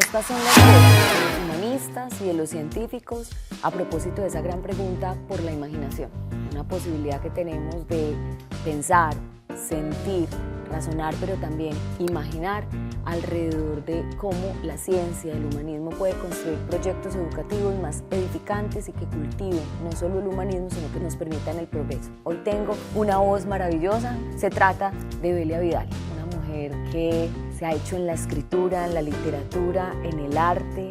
Estas son las voces de los humanistas y de los científicos a propósito de esa gran pregunta por la imaginación, una posibilidad que tenemos de pensar, sentir, razonar, pero también imaginar alrededor de cómo la ciencia, el humanismo puede construir proyectos educativos más edificantes y que cultiven no solo el humanismo, sino que nos permitan el progreso. Hoy tengo una voz maravillosa, se trata de Belia Vidal, una mujer que se ha hecho en la escritura, en la literatura, en el arte,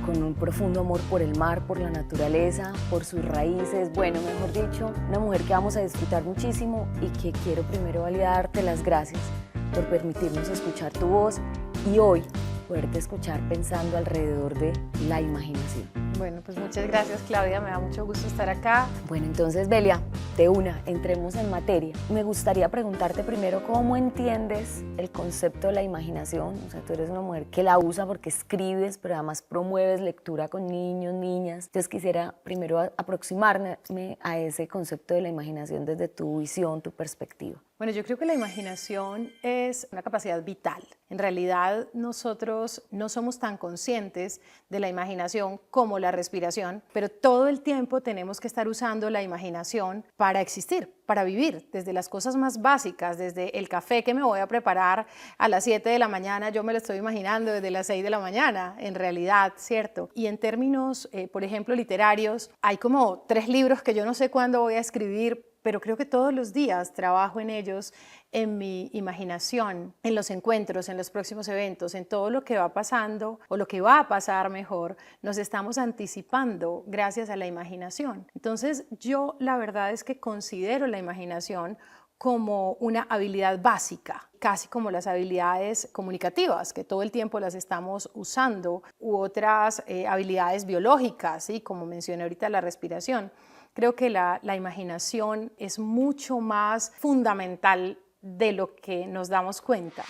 con un profundo amor por el mar, por la naturaleza, por sus raíces, bueno, mejor dicho, una mujer que vamos a disfrutar muchísimo y que quiero primero darte las gracias por permitirnos escuchar tu voz y hoy poderte escuchar pensando alrededor de la imaginación. Bueno, pues muchas gracias, Claudia, me da mucho gusto estar acá. Bueno, entonces, Belia, de una, entremos en materia. Me gustaría preguntarte primero cómo entiendes el concepto de la imaginación. O sea, tú eres una mujer que la usa porque escribes, pero además promueves lectura con niños, niñas. Entonces quisiera primero aproximarme a ese concepto de la imaginación desde tu visión, tu perspectiva. Bueno, yo creo que la imaginación es una capacidad vital. En realidad, nosotros no somos tan conscientes de la imaginación como la respiración, pero todo el tiempo tenemos que estar usando la imaginación para existir, para vivir, desde las cosas más básicas, desde el café que me voy a preparar a las 7 de la mañana, yo me lo estoy imaginando desde las 6 de la mañana, en realidad, ¿cierto? Y en términos, por ejemplo, literarios, hay como 3 libros que yo no sé cuándo voy a escribir, pero creo que todos los días trabajo en ellos, en mi imaginación, en los encuentros, en los próximos eventos, en todo lo que va pasando o lo que va a pasar mejor, nos estamos anticipando gracias a la imaginación. Entonces yo la verdad es que considero la imaginación como una habilidad básica, casi como las habilidades comunicativas, que todo el tiempo las estamos usando, u otras habilidades biológicas, ¿sí? Como mencioné ahorita la respiración. Creo que la imaginación es mucho más fundamental de lo que nos damos cuenta.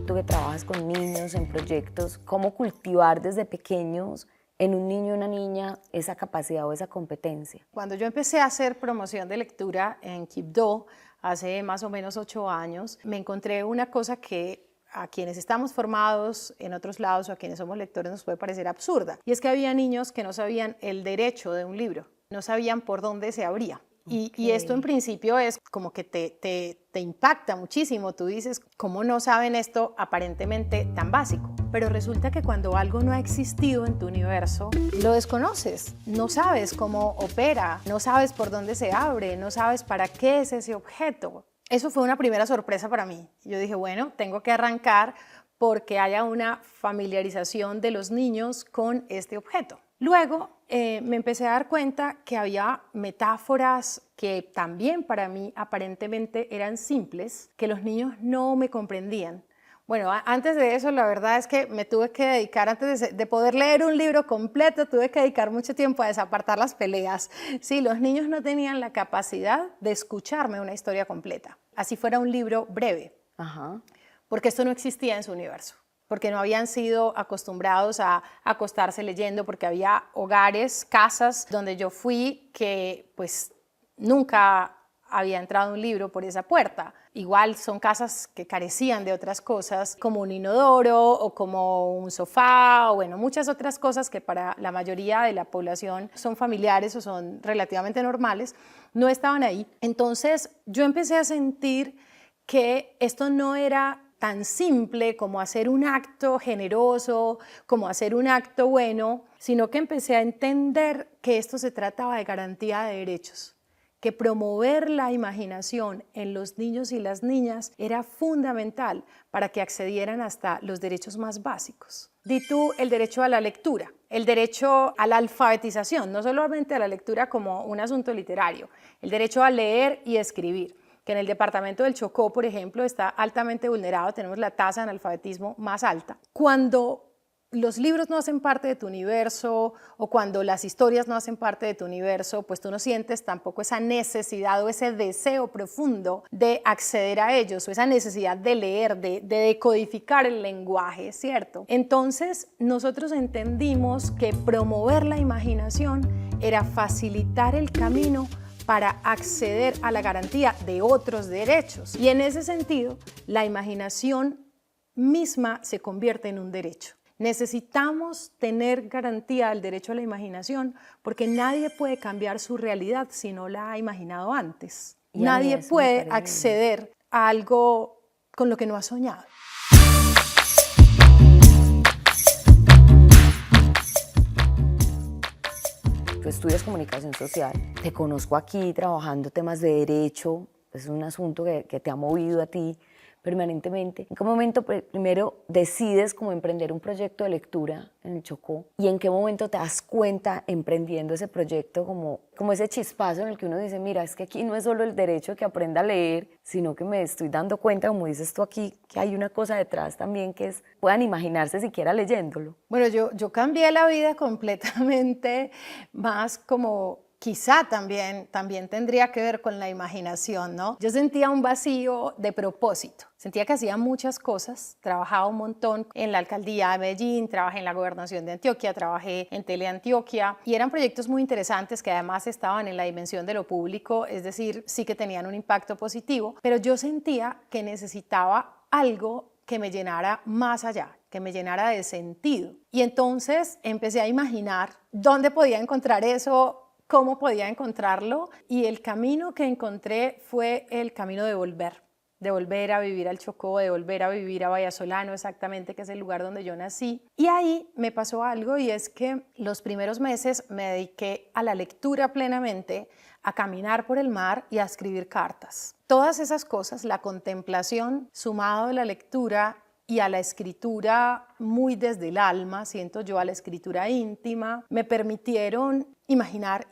Tú que trabajas con niños en proyectos, ¿cómo cultivar desde pequeños en un niño o una niña esa capacidad o esa competencia? Cuando yo empecé a hacer promoción de lectura en Quibdó, hace más o menos 8 años, me encontré una cosa que a quienes estamos formados en otros lados o a quienes somos lectores nos puede parecer absurda. Y es que había niños que no sabían el derecho de un libro, no sabían por dónde se abría. Y esto en principio es como que te impacta muchísimo. Tú dices, ¿cómo no saben esto aparentemente tan básico? Pero resulta que cuando algo no ha existido en tu universo, lo desconoces. No sabes cómo opera, no sabes por dónde se abre, no sabes para qué es ese objeto. Eso fue una primera sorpresa para mí. Yo dije, bueno, tengo que arrancar porque haya una familiarización de los niños con este objeto. Luego me empecé a dar cuenta que había metáforas que también para mí aparentemente eran simples, que los niños no me comprendían. Bueno, antes de eso, la verdad es que me tuve que dedicar, antes de poder leer un libro completo, tuve que dedicar mucho tiempo a desapartar las peleas. Sí, los niños no tenían la capacidad de escucharme una historia completa, así fuera un libro breve, porque esto no existía en su universo, porque no habían sido acostumbrados a acostarse leyendo, porque había hogares, casas donde yo fui que pues nunca había entrado un libro por esa puerta. Igual son casas que carecían de otras cosas, como un inodoro o como un sofá, o bueno, muchas otras cosas que para la mayoría de la población son familiares o son relativamente normales, no estaban ahí. Entonces yo empecé a sentir que esto no era tan simple como hacer un acto generoso, como hacer un acto bueno, sino que empecé a entender que esto se trataba de garantía de derechos, que promover la imaginación en los niños y las niñas era fundamental para que accedieran hasta los derechos más básicos. Di tú el derecho a la lectura, el derecho a la alfabetización, no solamente a la lectura como un asunto literario, el derecho a leer y escribir, que en el departamento del Chocó, por ejemplo, está altamente vulnerado, tenemos la tasa de analfabetismo más alta. Cuando los libros no hacen parte de tu universo o cuando las historias no hacen parte de tu universo, pues tú no sientes tampoco esa necesidad o ese deseo profundo de acceder a ellos o esa necesidad de leer, de decodificar el lenguaje, ¿cierto? Entonces nosotros entendimos que promover la imaginación era facilitar el camino para acceder a la garantía de otros derechos. Y en ese sentido, la imaginación misma se convierte en un derecho. Necesitamos tener garantía del derecho a la imaginación porque nadie puede cambiar su realidad si no la ha imaginado antes. Nadie puede acceder a algo con lo que no ha soñado. Tú estudias comunicación social, te conozco aquí trabajando temas de derecho, es un asunto que te ha movido a ti permanentemente. ¿En qué momento primero decides como emprender un proyecto de lectura en el Chocó? ¿Y en qué momento te das cuenta emprendiendo ese proyecto como ese chispazo en el que uno dice, mira, es que aquí no es solo el derecho que aprenda a leer, sino que me estoy dando cuenta, como dices tú aquí, que hay una cosa detrás también que es, puedan imaginarse siquiera leyéndolo? Bueno, yo cambié la vida completamente, más como quizá también tendría que ver con la imaginación, ¿no? Yo sentía un vacío de propósito. Sentía que hacía muchas cosas, trabajaba un montón en la alcaldía de Medellín, trabajé en la gobernación de Antioquia, trabajé en Teleantioquia y eran proyectos muy interesantes que además estaban en la dimensión de lo público, es decir, sí que tenían un impacto positivo, pero yo sentía que necesitaba algo que me llenara más allá, que me llenara de sentido. Y entonces empecé a imaginar dónde podía encontrar eso, cómo podía encontrarlo, y el camino que encontré fue el camino de volver a vivir al Chocó, de volver a vivir a Vallasolano, exactamente, que es el lugar donde yo nací. Y ahí me pasó algo, y es que los primeros meses me dediqué a la lectura plenamente, a caminar por el mar y a escribir cartas. Todas esas cosas, la contemplación sumado a la lectura y a la escritura muy desde el alma, siento yo, a la escritura íntima, me permitieron imaginar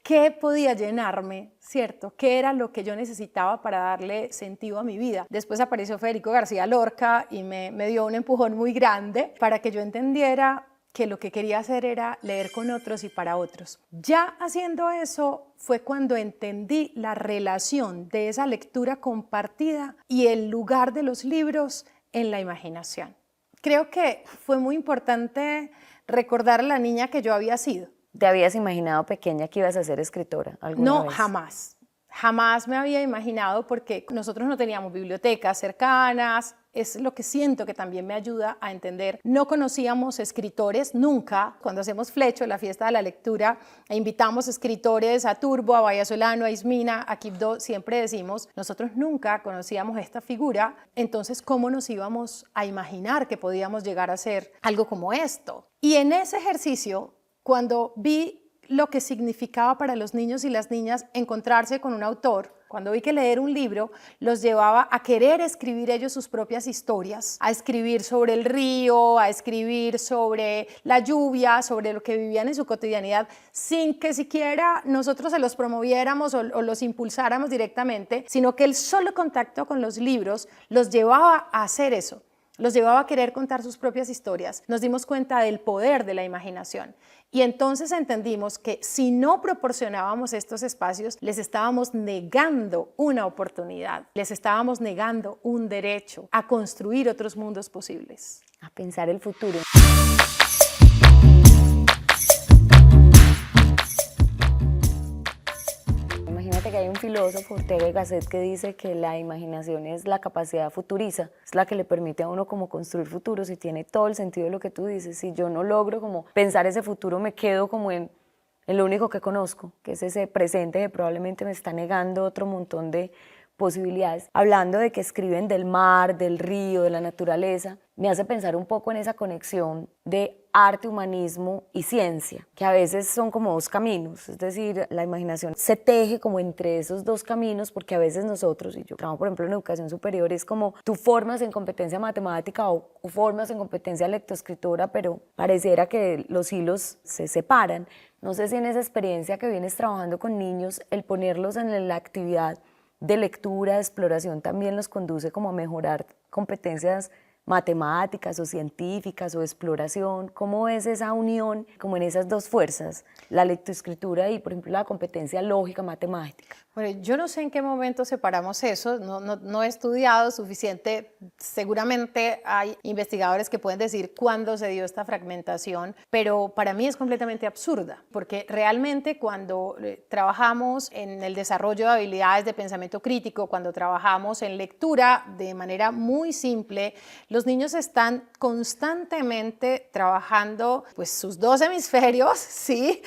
qué podía llenarme, ¿cierto? ¿Qué era lo que yo necesitaba para darle sentido a mi vida? Después apareció Federico García Lorca y me dio un empujón muy grande para que yo entendiera que lo que quería hacer era leer con otros y para otros. Ya haciendo eso fue cuando entendí la relación de esa lectura compartida y el lugar de los libros en la imaginación. Creo que fue muy importante recordar a la niña que yo había sido. ¿Te habías imaginado pequeña que ibas a ser escritora alguna vez? No, jamás. Jamás me había imaginado porque nosotros no teníamos bibliotecas cercanas. Es lo que siento que también me ayuda a entender. No conocíamos escritores nunca. Cuando hacemos Flecho, la fiesta de la lectura, e invitamos escritores a Turbo, a Vallasolano, a Ismina, a Quibdó, siempre decimos, nosotros nunca conocíamos esta figura, entonces ¿cómo nos íbamos a imaginar que podíamos llegar a ser algo como esto? Y en ese ejercicio, cuando vi lo que significaba para los niños y las niñas encontrarse con un autor, cuando vi que leer un libro los llevaba a querer escribir ellos sus propias historias, a escribir sobre el río, a escribir sobre la lluvia, sobre lo que vivían en su cotidianidad, sin que siquiera nosotros se los promoviéramos o los impulsáramos directamente, sino que el solo contacto con los libros los llevaba a hacer eso. Los llevaba a querer contar sus propias historias. Nos dimos cuenta del poder de la imaginación y entonces entendimos que si no proporcionábamos estos espacios, les estábamos negando una oportunidad, les estábamos negando un derecho a construir otros mundos posibles. A pensar el futuro. Imagínate que hay un filósofo, Ortega y Gasset, que dice que la imaginación es la capacidad futuriza, es la que le permite a uno como construir futuros y tiene todo el sentido de lo que tú dices. Si yo no logro como pensar ese futuro, me quedo como en lo único que conozco, que es ese presente que probablemente me está negando otro montón de posibilidades. Hablando de que escriben del mar, del río, de la naturaleza, me hace pensar un poco en esa conexión de arte, humanismo y ciencia, que a veces son como dos caminos, es decir, la imaginación se teje como entre esos dos caminos, porque a veces nosotros, y yo trabajo por ejemplo en educación superior, es como tú formas en competencia matemática o formas en competencia lectoescritura, pero pareciera que los hilos se separan. No sé si en esa experiencia que vienes trabajando con niños, el ponerlos en la actividad de lectura, de exploración, también los conduce como a mejorar competencias matemáticas o científicas o exploración? ¿Cómo es esa unión como en esas dos fuerzas, la lectoescritura y, por ejemplo, la competencia lógica matemática? Bueno, yo no sé en qué momento separamos eso, no he estudiado suficiente, seguramente hay investigadores que pueden decir cuándo se dio esta fragmentación, pero para mí es completamente absurda, porque realmente cuando trabajamos en el desarrollo de habilidades de pensamiento crítico, cuando trabajamos en lectura de manera muy simple, los niños están constantemente trabajando pues sus dos hemisferios, ¿sí?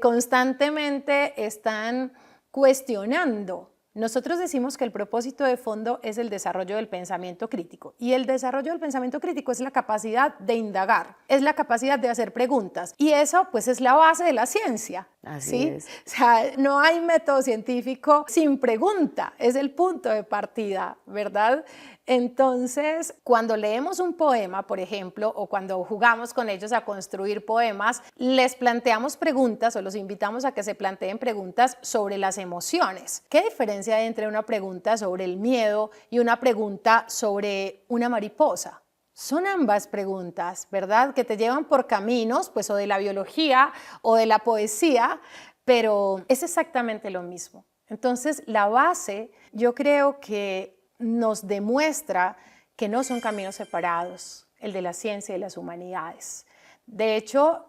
Constantemente están cuestionando. Nosotros decimos que el propósito de fondo es el desarrollo del pensamiento crítico y el desarrollo del pensamiento crítico es la capacidad de indagar, es la capacidad de hacer preguntas y eso pues es la base de la ciencia. Así ¿sí? es. O sea, no hay método científico sin pregunta, es el punto de partida, ¿verdad? Entonces, cuando leemos un poema, por ejemplo, o cuando jugamos con ellos a construir poemas, les planteamos preguntas o los invitamos a que se planteen preguntas sobre las emociones. ¿Qué diferencia hay entre una pregunta sobre el miedo y una pregunta sobre una mariposa? Son ambas preguntas, ¿verdad? Que te llevan por caminos, pues, o de la biología o de la poesía, pero es exactamente lo mismo. Entonces, la base, yo creo que nos demuestra que no son caminos separados, el de la ciencia y las humanidades. De hecho,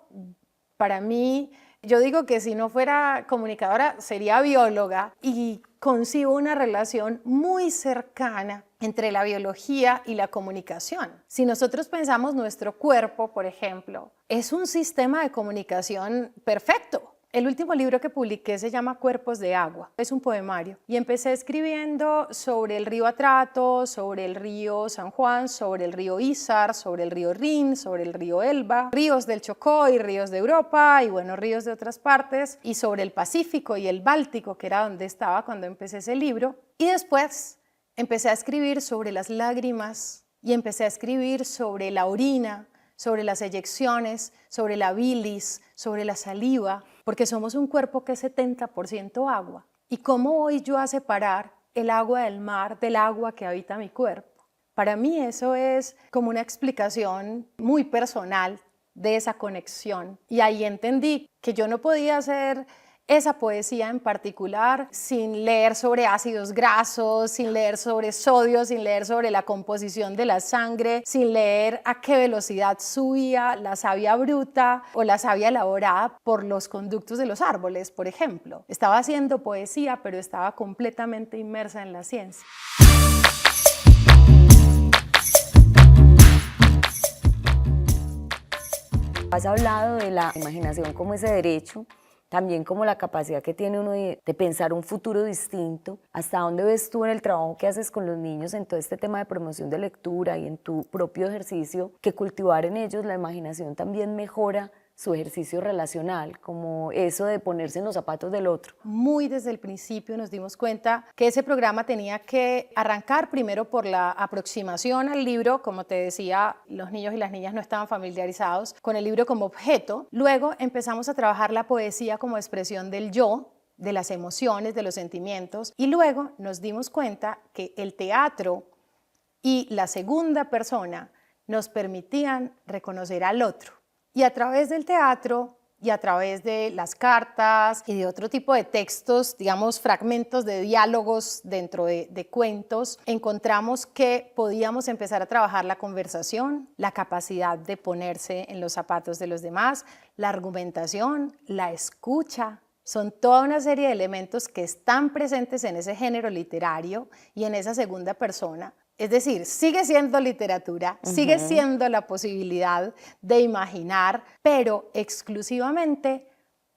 para mí, yo digo que si no fuera comunicadora, sería bióloga y concibo una relación muy cercana entre la biología y la comunicación. Si nosotros pensamos nuestro cuerpo, por ejemplo, es un sistema de comunicación perfecto. El último libro que publiqué se llama Cuerpos de Agua, es un poemario y empecé escribiendo sobre el río Atrato, sobre el río San Juan, sobre el río Ízar, sobre el río Rin, sobre el río Elba, ríos del Chocó y ríos de Europa y bueno, ríos de otras partes y sobre el Pacífico y el Báltico, que era donde estaba cuando empecé ese libro y después empecé a escribir sobre las lágrimas y empecé a escribir sobre la orina, sobre las eyecciones, sobre la bilis, sobre la saliva, porque somos un cuerpo que es 70% agua. ¿Y cómo voy yo a separar el agua del mar del agua que habita mi cuerpo? Para mí eso es como una explicación muy personal de esa conexión. Y ahí entendí que yo no podía hacer esa poesía en particular sin leer sobre ácidos grasos, sin leer sobre sodio, sin leer sobre la composición de la sangre, sin leer a qué velocidad subía la savia bruta o la savia elaborada por los conductos de los árboles, por ejemplo. Estaba haciendo poesía, pero estaba completamente inmersa en la ciencia. Has hablado de la imaginación como ese derecho, también como la capacidad que tiene uno de pensar un futuro distinto. ¿Hasta dónde ves tú en el trabajo que haces con los niños en todo este tema de promoción de lectura y en tu propio ejercicio, que cultivar en ellos la imaginación también mejora su ejercicio relacional, como eso de ponerse en los zapatos del otro? Muy desde el principio nos dimos cuenta que ese programa tenía que arrancar primero por la aproximación al libro, como te decía, los niños y las niñas no estaban familiarizados con el libro como objeto. Luego empezamos a trabajar la poesía como expresión del yo, de las emociones, de los sentimientos, y luego nos dimos cuenta que el teatro y la segunda persona nos permitían reconocer al otro. Y a través del teatro y a través de las cartas y de otro tipo de textos, digamos fragmentos de diálogos dentro de cuentos, encontramos que podíamos empezar a trabajar la conversación, la capacidad de ponerse en los zapatos de los demás, la argumentación, la escucha. Son toda una serie de elementos que están presentes en ese género literario y en esa segunda persona. Es decir, sigue siendo literatura, sigue siendo la posibilidad de imaginar, pero exclusivamente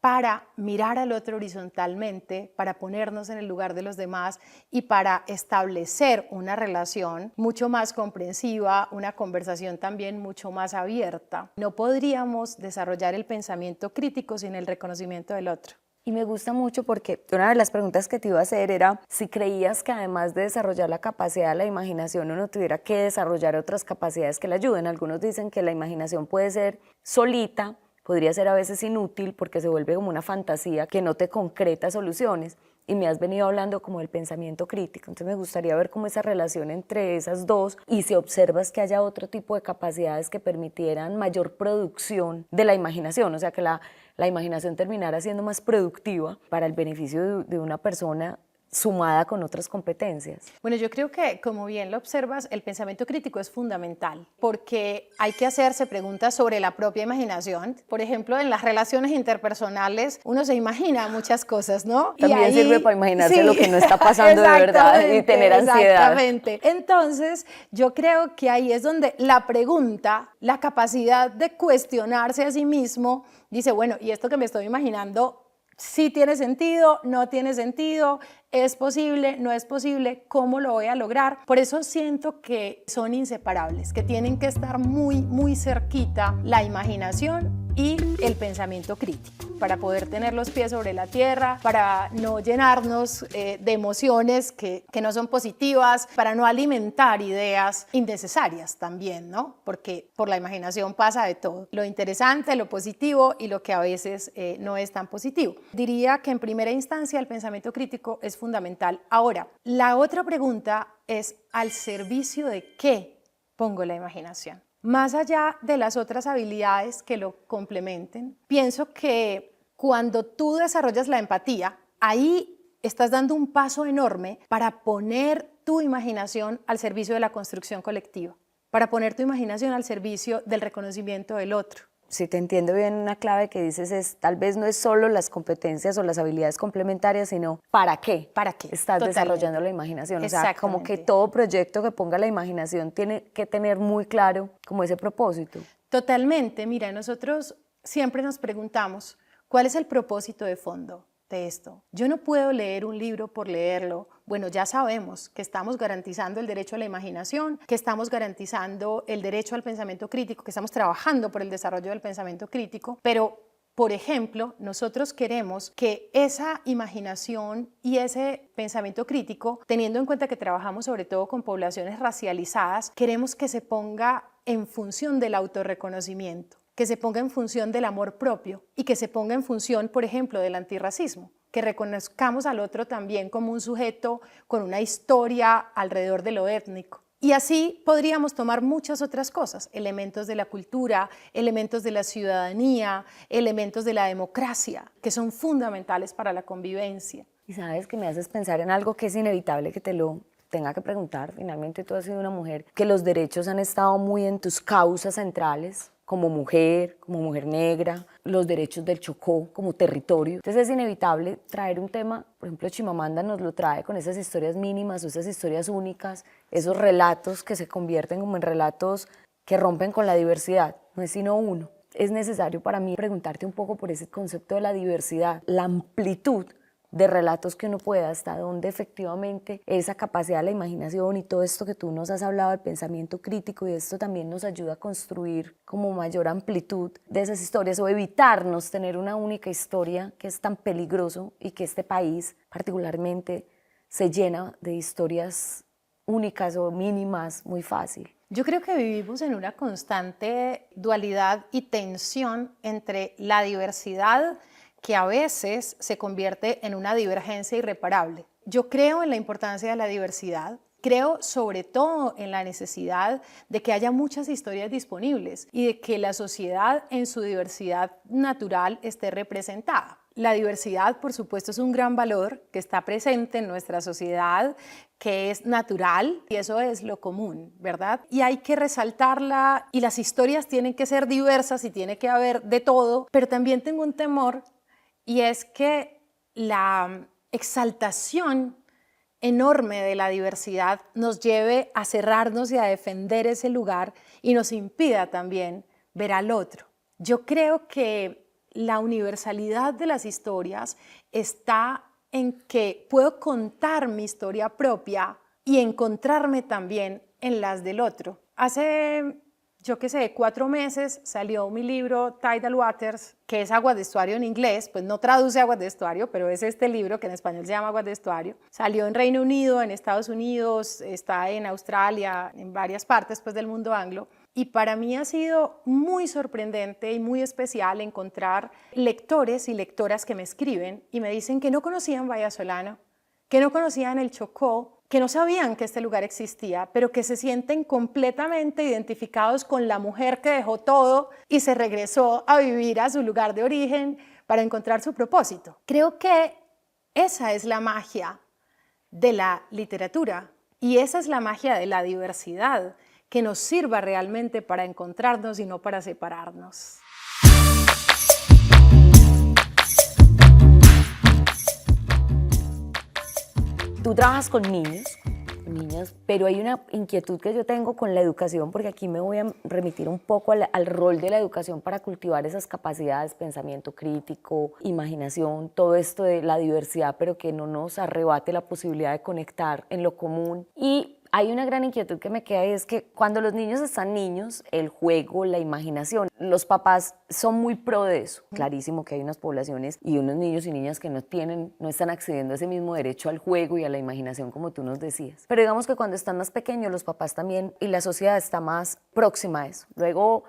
para mirar al otro horizontalmente, para ponernos en el lugar de los demás y para establecer una relación mucho más comprensiva, una conversación también mucho más abierta. No podríamos desarrollar el pensamiento crítico sin el reconocimiento del otro. Y me gusta mucho porque una de las preguntas que te iba a hacer era si creías que además de desarrollar la capacidad de la imaginación uno tuviera que desarrollar otras capacidades que le ayuden. Algunos dicen que la imaginación puede ser solita, podría ser a veces inútil porque se vuelve como una fantasía que no te concreta soluciones. y me has venido hablando como del pensamiento crítico. Entonces me gustaría ver cómo esa relación entre esas dos y si observas que haya otro tipo de capacidades que permitieran mayor producción de la imaginación, o sea, que la imaginación terminara siendo más productiva para el beneficio de una persona sumada con otras competencias. Bueno, yo creo que, como bien lo observas, el pensamiento crítico es fundamental porque hay que hacerse preguntas sobre la propia imaginación. Por ejemplo, en las relaciones interpersonales uno se imagina muchas cosas, ¿no? También y ahí, sirve para imaginarse sí, lo que no está pasando de verdad y tener ansiedad. Exactamente. Entonces, yo creo que ahí es donde la pregunta, la capacidad de cuestionarse a sí mismo, dice, bueno, ¿y esto que me estoy imaginando sí tiene sentido, no tiene sentido, es posible, no es posible, cómo lo voy a lograr? Por eso siento que son inseparables, que tienen que estar muy, muy cerquita la imaginación y el pensamiento crítico para poder tener los pies sobre la tierra, para no llenarnos de emociones que no son positivas, para no alimentar ideas innecesarias también, ¿no? Porque por la imaginación pasa de todo, lo interesante, lo positivo y lo que a veces no es tan positivo. Diría que en primera instancia el pensamiento crítico es fundamental. Ahora, la otra pregunta es, ¿al servicio de qué pongo la imaginación? Más allá de las otras habilidades que lo complementen, pienso que cuando tú desarrollas la empatía, ahí estás dando un paso enorme para poner tu imaginación al servicio de la construcción colectiva, para poner tu imaginación al servicio del reconocimiento del otro. Si te entiendo bien, una clave que dices es, tal vez no es solo las competencias o las habilidades complementarias, sino ¿para qué? ¿Para qué? Estás Totalmente. desarrollando la imaginación. O sea, como que todo proyecto que ponga la imaginación tiene que tener muy claro como ese propósito. Totalmente. Mira, nosotros siempre nos preguntamos, ¿cuál es el propósito de fondo de esto? Yo no puedo leer un libro por leerlo. Bueno, ya sabemos que estamos garantizando el derecho a la imaginación, que estamos garantizando el derecho al pensamiento crítico, que estamos trabajando por el desarrollo del pensamiento crítico, pero, por ejemplo, nosotros queremos que esa imaginación y ese pensamiento crítico, teniendo en cuenta que trabajamos sobre todo con poblaciones racializadas, queremos que se ponga en función del autorreconocimiento, que se ponga en función del amor propio y que se ponga en función, por ejemplo, del antirracismo, que reconozcamos al otro también como un sujeto con una historia alrededor de lo étnico. Y así podríamos tomar muchas otras cosas, elementos de la cultura, elementos de la ciudadanía, elementos de la democracia, que son fundamentales para la convivencia. Y sabes que me haces pensar en algo que es inevitable que te lo tenga que preguntar. Finalmente tú has sido una mujer que los derechos han estado muy en tus causas centrales, como mujer negra, los derechos del Chocó como territorio. Entonces es inevitable traer un tema, por ejemplo Chimamanda nos lo trae con esas historias mínimas o esas historias únicas, esos relatos que se convierten como en relatos que rompen con la diversidad, no es sino uno. Es necesario para mí preguntarte un poco por ese concepto de la diversidad, la amplitud de relatos que uno pueda, hasta donde efectivamente esa capacidad de la imaginación y todo esto que tú nos has hablado del pensamiento crítico, y esto también nos ayuda a construir como mayor amplitud de esas historias o evitarnos tener una única historia, que es tan peligroso y que este país particularmente se llena de historias únicas o mínimas muy fácil. Yo creo que vivimos en una constante dualidad y tensión entre la diversidad que a veces se convierte en una divergencia irreparable. Yo creo en la importancia de la diversidad, creo sobre todo en la necesidad de que haya muchas historias disponibles y de que la sociedad en su diversidad natural esté representada. La diversidad, por supuesto, es un gran valor que está presente en nuestra sociedad, que es natural y eso es lo común, ¿verdad? Y hay que resaltarla y las historias tienen que ser diversas y tiene que haber de todo, pero también tengo un temor. Y es que la exaltación enorme de la diversidad nos lleve a cerrarnos y a defender ese lugar y nos impida también ver al otro. Yo creo que la universalidad de las historias está en que puedo contar mi historia propia y encontrarme también en las del otro. Hace, yo qué sé, 4 meses salió mi libro Tidal Waters, que es aguas de estuario en inglés, pues no traduce aguas de estuario, pero es este libro que en español se llama Aguas de estuario. Salió en Reino Unido, en Estados Unidos, está en Australia, en varias partes pues, del mundo anglo. Y para mí ha sido muy sorprendente y muy especial encontrar lectores y lectoras que me escriben y me dicen que no conocían Vallasolano, que no conocían el Chocó, que no sabían que este lugar existía, pero que se sienten completamente identificados con la mujer que dejó todo y se regresó a vivir a su lugar de origen para encontrar su propósito. Creo que esa es la magia de la literatura y esa es la magia de la diversidad, que nos sirva realmente para encontrarnos y no para separarnos. Tú trabajas con niños, con niñas, pero hay una inquietud que yo tengo con la educación, porque aquí me voy a remitir un poco al rol de la educación para cultivar esas capacidades, pensamiento crítico, imaginación, todo esto de la diversidad, pero que no nos arrebate la posibilidad de conectar en lo común. Y hay una gran inquietud que me queda y es que cuando los niños están niños, el juego, la imaginación, los papás son muy pro de eso. Clarísimo que hay unas poblaciones y unos niños y niñas que no están accediendo a ese mismo derecho al juego y a la imaginación como tú nos decías. Pero digamos que cuando están más pequeños los papás también y la sociedad está más próxima a eso. Luego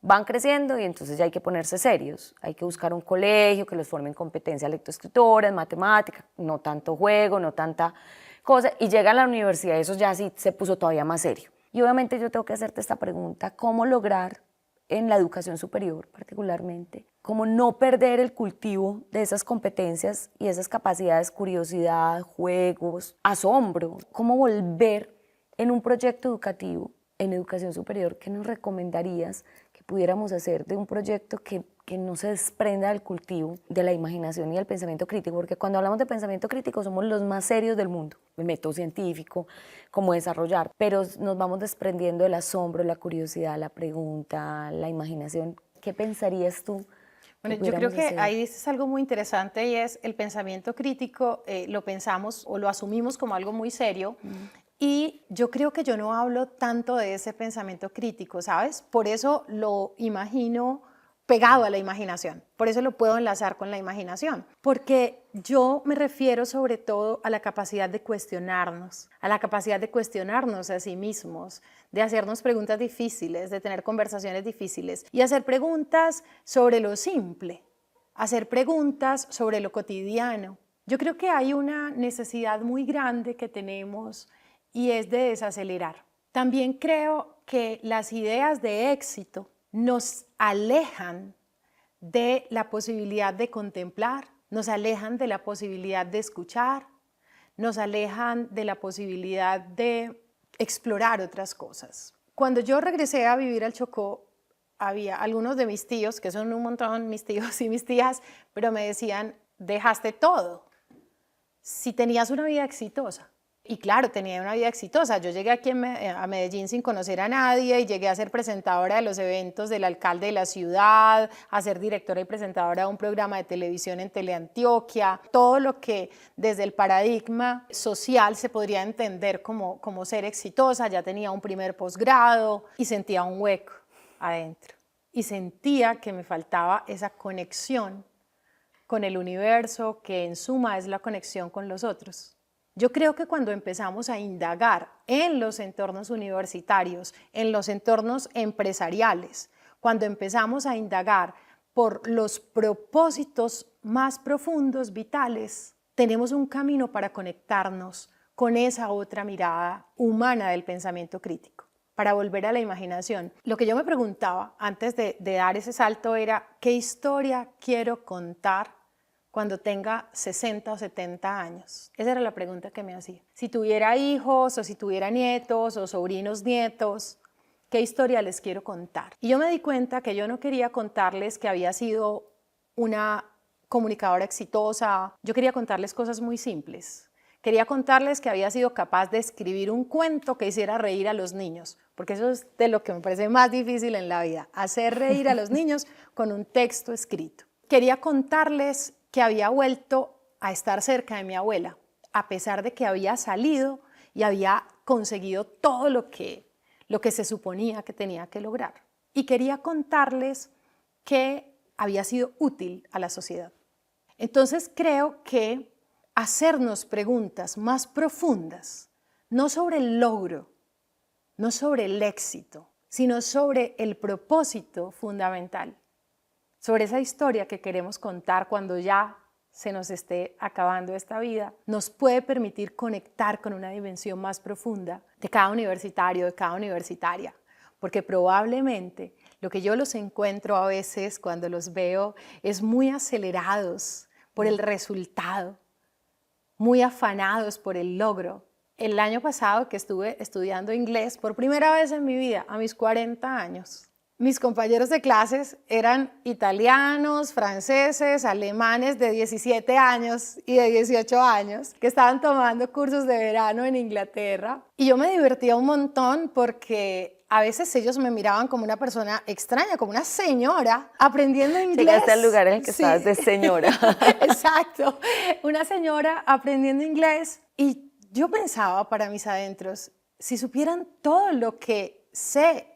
van creciendo y entonces ya hay que ponerse serios. Hay que buscar un colegio que los forme en competencia lectoescritora, en matemática, no tanto juego, no tanta cosa, y llega a la universidad y eso ya sí se puso todavía más serio. Y obviamente yo tengo que hacerte esta pregunta, ¿cómo lograr en la educación superior particularmente, cómo no perder el cultivo de esas competencias y esas capacidades, curiosidad, juegos, asombro? ¿Cómo volver en un proyecto educativo, en educación superior, qué nos recomendarías que pudiéramos hacer de un proyecto que no se desprenda del cultivo de la imaginación y del pensamiento crítico? Porque cuando hablamos de pensamiento crítico somos los más serios del mundo, el método científico, cómo desarrollar, pero nos vamos desprendiendo del asombro, la curiosidad, la pregunta, la imaginación. ¿Qué pensarías tú? Bueno, yo creo que ahí dices algo muy interesante y es el pensamiento crítico, lo pensamos o lo asumimos como algo muy serio. Y yo creo que yo no hablo tanto de ese pensamiento crítico, ¿sabes? Por eso lo imagino pegado a la imaginación, por eso lo puedo enlazar con la imaginación, porque yo me refiero sobre todo a la capacidad de cuestionarnos, a la capacidad de cuestionarnos a sí mismos, de hacernos preguntas difíciles, de tener conversaciones difíciles y hacer preguntas sobre lo simple, hacer preguntas sobre lo cotidiano. Yo creo que hay una necesidad muy grande que tenemos y es de desacelerar. También creo que las ideas de éxito nos alejan de la posibilidad de contemplar, nos alejan de la posibilidad de escuchar, nos alejan de la posibilidad de explorar otras cosas. Cuando yo regresé a vivir al Chocó, había algunos de mis tíos, que son un montón mis tíos y mis tías, pero me decían, dejaste todo, si tenías una vida exitosa. Y claro, tenía una vida exitosa. Yo llegué aquí a Medellín sin conocer a nadie y llegué a ser presentadora de los eventos del alcalde de la ciudad, a ser directora y presentadora de un programa de televisión en Teleantioquia. Todo lo que desde el paradigma social se podría entender como ser exitosa. Ya tenía un primer posgrado y sentía un hueco adentro. Y sentía que me faltaba esa conexión con el universo, que en suma es la conexión con los otros. Yo creo que cuando empezamos a indagar en los entornos universitarios, en los entornos empresariales, cuando empezamos a indagar por los propósitos más profundos, vitales, tenemos un camino para conectarnos con esa otra mirada humana del pensamiento crítico, para volver a la imaginación. Lo que yo me preguntaba antes de dar ese salto era, ¿qué historia quiero contar cuando tenga 60 o 70 años? Esa era la pregunta que me hacía. Si tuviera hijos o si tuviera nietos o sobrinos nietos, ¿qué historia les quiero contar? Y yo me di cuenta que yo no quería contarles que había sido una comunicadora exitosa. Yo quería contarles cosas muy simples. Quería contarles que había sido capaz de escribir un cuento que hiciera reír a los niños, porque eso es de lo que me parece más difícil en la vida, hacer reír a los niños con un texto escrito. Quería contarles que había vuelto a estar cerca de mi abuela, a pesar de que había salido y había conseguido todo lo que se suponía que tenía que lograr. Y quería contarles que había sido útil a la sociedad. Entonces creo que hacernos preguntas más profundas, no sobre el logro, no sobre el éxito, sino sobre el propósito fundamental, sobre esa historia que queremos contar cuando ya se nos esté acabando esta vida, nos puede permitir conectar con una dimensión más profunda de cada universitario, de cada universitaria, porque probablemente lo que yo los encuentro a veces cuando los veo es muy acelerados por el resultado, muy afanados por el logro. El año pasado que estuve estudiando inglés por primera vez en mi vida, a mis 40 años, mis compañeros de clases eran italianos, franceses, alemanes de 17 años y de 18 años que estaban tomando cursos de verano en Inglaterra. Y yo me divertía un montón porque a veces ellos me miraban como una persona extraña, como una señora aprendiendo inglés. Llegaste al lugar en el que estabas de señora. Exacto, una señora aprendiendo inglés. Y yo pensaba para mis adentros, si supieran todo lo que sé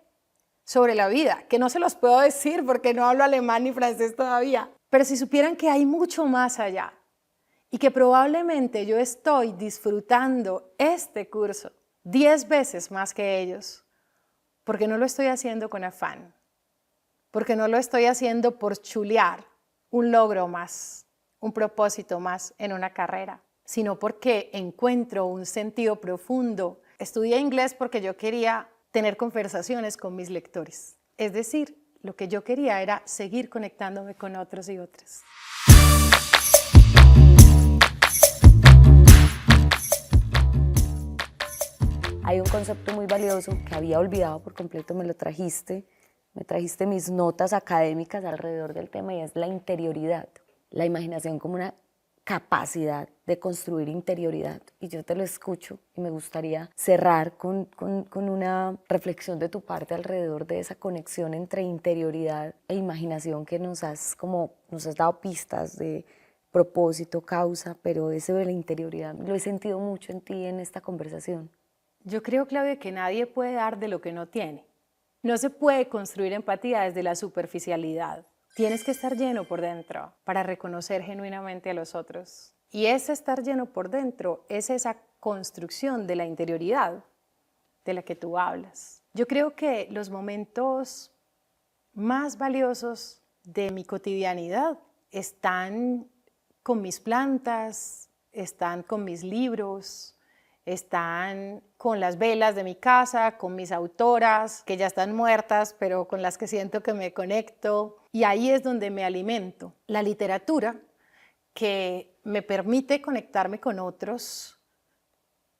sobre la vida, que no se los puedo decir porque no hablo alemán ni francés todavía, pero si supieran que hay mucho más allá y que probablemente yo estoy disfrutando este curso 10 veces más que ellos, porque no lo estoy haciendo con afán, porque no lo estoy haciendo por chulear un logro más, un propósito más en una carrera, sino porque encuentro un sentido profundo. Estudié inglés porque yo quería tener conversaciones con mis lectores. Es decir, lo que yo quería era seguir conectándome con otros y otras. Hay un concepto muy valioso que había olvidado por completo, me trajiste mis notas académicas alrededor del tema y es la interioridad, la imaginación como una capacidad de construir interioridad. Y yo te lo escucho y me gustaría cerrar con una reflexión de tu parte alrededor de esa conexión entre interioridad e imaginación que nos has dado pistas de propósito, causa, pero eso de la interioridad lo he sentido mucho en ti en esta conversación. Yo creo, Claudia, que nadie puede dar de lo que no tiene. No se puede construir empatía desde la superficialidad. Tienes que estar lleno por dentro para reconocer genuinamente a los otros. Y ese estar lleno por dentro es esa construcción de la interioridad de la que tú hablas. Yo creo que los momentos más valiosos de mi cotidianidad están con mis plantas, están con mis libros, están con las velas de mi casa, con mis autoras, que ya están muertas, pero con las que siento que me conecto. Y ahí es donde me alimento. La literatura, que me permite conectarme con otros,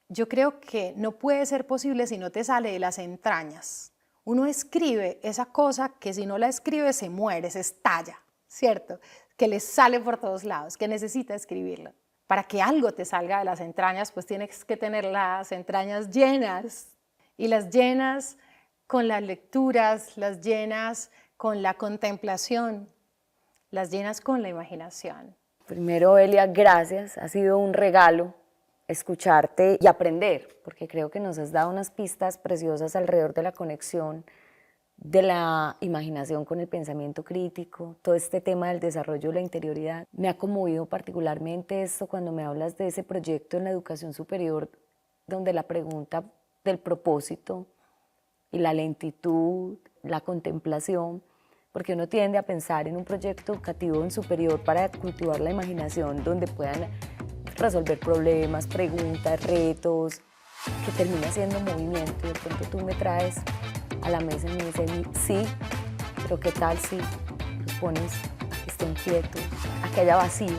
yo creo que no puede ser posible si no te sale de las entrañas. Uno escribe esa cosa que si no la escribe se muere, se estalla, ¿cierto? Que le sale por todos lados, que necesita escribirla. Para que algo te salga de las entrañas, pues tienes que tener las entrañas llenas. Y las llenas con las lecturas, las llenas con la contemplación, las llenas con la imaginación. Primero, Elia, gracias. Ha sido un regalo escucharte y aprender, porque creo que nos has dado unas pistas preciosas alrededor de la conexión de la imaginación con el pensamiento crítico, todo este tema del desarrollo de la interioridad. Me ha conmovido particularmente esto cuando me hablas de ese proyecto en la educación superior, donde la pregunta del propósito y la lentitud, la contemplación, porque uno tiende a pensar en un proyecto educativo en superior para cultivar la imaginación, donde puedan resolver problemas, preguntas, retos, que termina siendo movimiento. Y de pronto tú me traes a la mesa y me dices, sí, pero ¿qué tal si los pones a que estén quietos, a que haya vacío?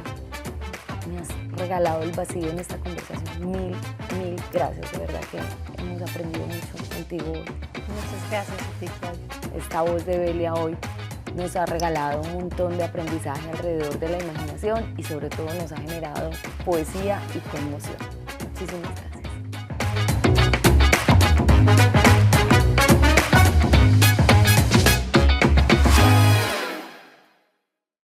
Me has regalado el vacío en esta conversación. Mil gracias, de verdad que hemos aprendido mucho contigo hoy. Muchas gracias a ti, Claudia. Esta voz de Belia hoy nos ha regalado un montón de aprendizaje alrededor de la imaginación y sobre todo nos ha generado poesía y conmoción. Muchísimas gracias.